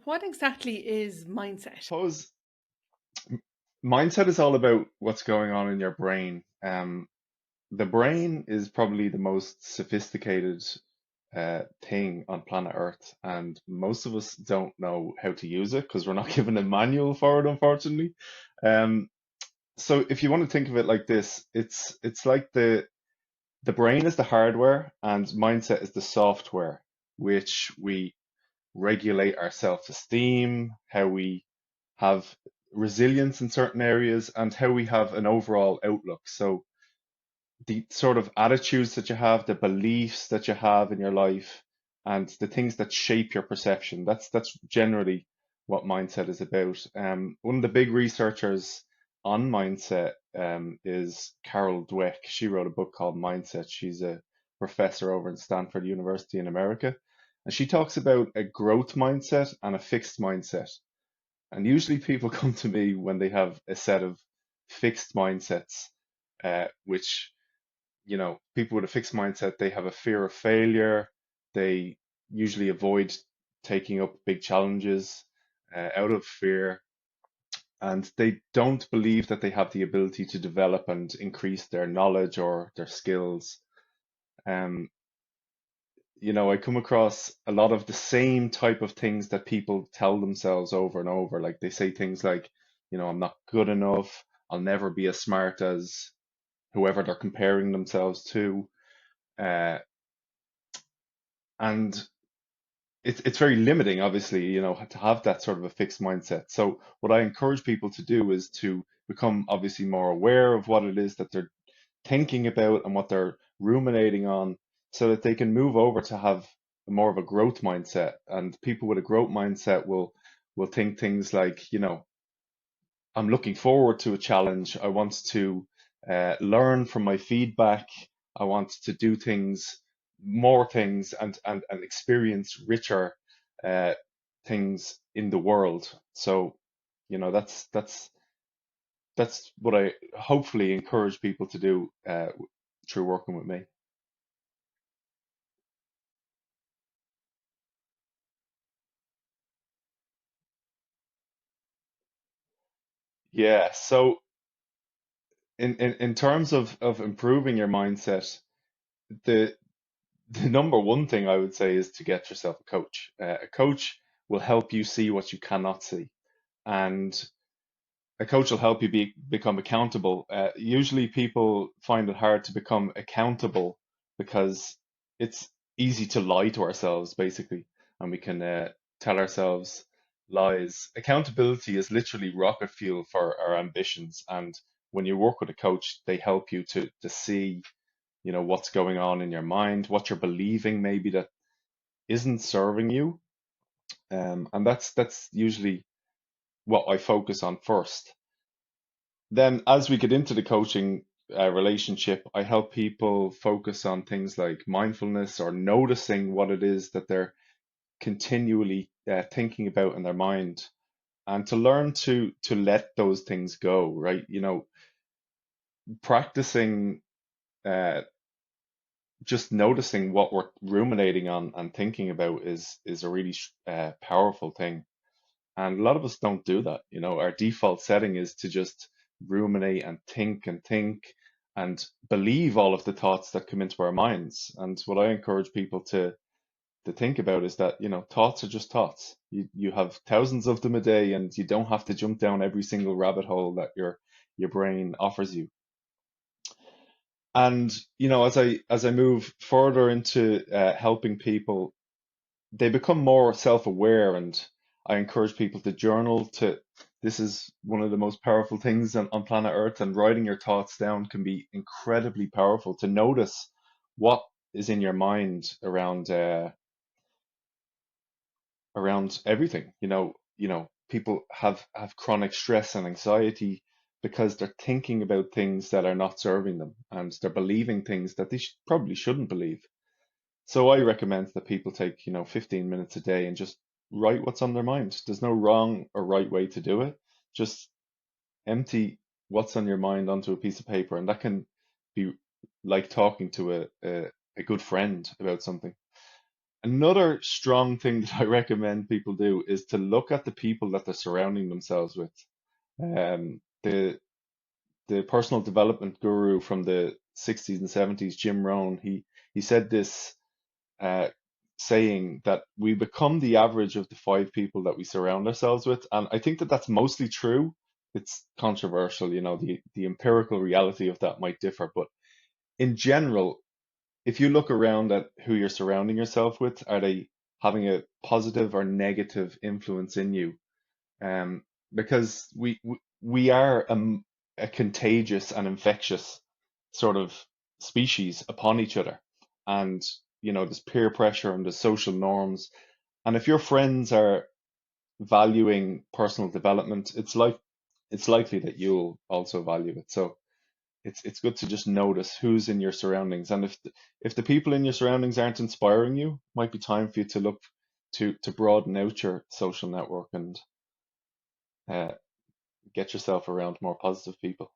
What exactly is mindset? Suppose mindset is all about what's going on in your brain. The brain is probably the most sophisticated thing on planet Earth, and most of us don't know how to use it because we're not given a manual for it, unfortunately. Um, so if you want to think of it like this, it's like the brain is the hardware and mindset is the software, which we regulate our self-esteem, how we have resilience in certain areas, and how we have an overall outlook. So the sort of attitudes that you have, the beliefs that you have in your life, and the things that shape your perception. That's generally what mindset is about. One of the big researchers on mindset is Carol Dweck. She wrote a book called Mindset. She's a professor over in Stanford University in America, and she talks about a growth mindset and a fixed mindset. And usually people come to me when they have a set of fixed mindsets, which people with a fixed mindset, they have a fear of failure. They usually avoid taking up big challenges out of fear, and they don't believe that they have the ability to develop and increase their knowledge or their skills. Um, I come across a lot of the same type of things that people tell themselves over and over. Like they say things like, I'm not good enough. I'll never be as smart as whoever they're comparing themselves to. Uh, and it's very limiting, obviously, to have that sort of a fixed mindset. So what I encourage people to do is to become obviously more aware of what it is that they're thinking about and what they're ruminating on, so that they can move over to have more of a growth mindset. And people with a growth mindset will think things like, I'm looking forward to a challenge. I want to learn from my feedback. I want to do more things, and experience richer uh, things in the world. So, that's what I hopefully encourage people to do through working with me. Yeah. So in terms of improving your mindset, the the number one thing I would say is to get yourself a coach. A coach will help you see what you cannot see, and a coach will help you become accountable. Usually, people find it hard to become accountable because it's easy to lie to ourselves, basically, and we can tell ourselves lies. Accountability is literally rocket fuel for our ambitions, and when you work with a coach, they help you to see, what's going on in your mind, what you're believing maybe that isn't serving you. And that's usually what I focus on first. Then, as we get into the coaching relationship, I help people focus on things like mindfulness or noticing what it is that they're continually thinking about in their mind, and to learn to let those things go, right? Practicing uh, just noticing what we're ruminating on and thinking about is a really powerful thing. And a lot of us don't do that. Our default setting is to just ruminate and think and believe all of the thoughts that come into our minds. And what I encourage people to think about is that, thoughts are just thoughts. You have thousands of them a day, and you don't have to jump down every single rabbit hole that your brain offers you. And, as I move further into helping people, they become more self-aware, and I encourage people to journal. This is one of the most powerful things on planet Earth, and writing your thoughts down can be incredibly powerful to notice what is in your mind around everything. People have chronic stress and anxiety because they're thinking about things that are not serving them, and they're believing things that they probably shouldn't believe. So I recommend that people take, 15 minutes a day and just write what's on their mind. There's no wrong or right way to do it. Just empty what's on your mind onto a piece of paper, and that can be like talking to a good friend about something. Another strong thing that I recommend people do is to look at the people that they're surrounding themselves with. The personal development guru from the 60s and 70s, Jim Rohn, he said this uh, saying that we become the average of the five people that we surround ourselves with, and I think that that's mostly true. It's controversial, the empirical reality of that might differ, but in general, if you look around at who you're surrounding yourself with, are they having a positive or negative influence in you? Because we are a contagious and infectious sort of species upon each other, and there's peer pressure and there's social norms, and if your friends are valuing personal development, it's likely that you'll also value it. So it's good to just notice who's in your surroundings, and if the people in your surroundings aren't inspiring you, might be time for you to look to broaden out your social network and uh, get yourself around more positive people.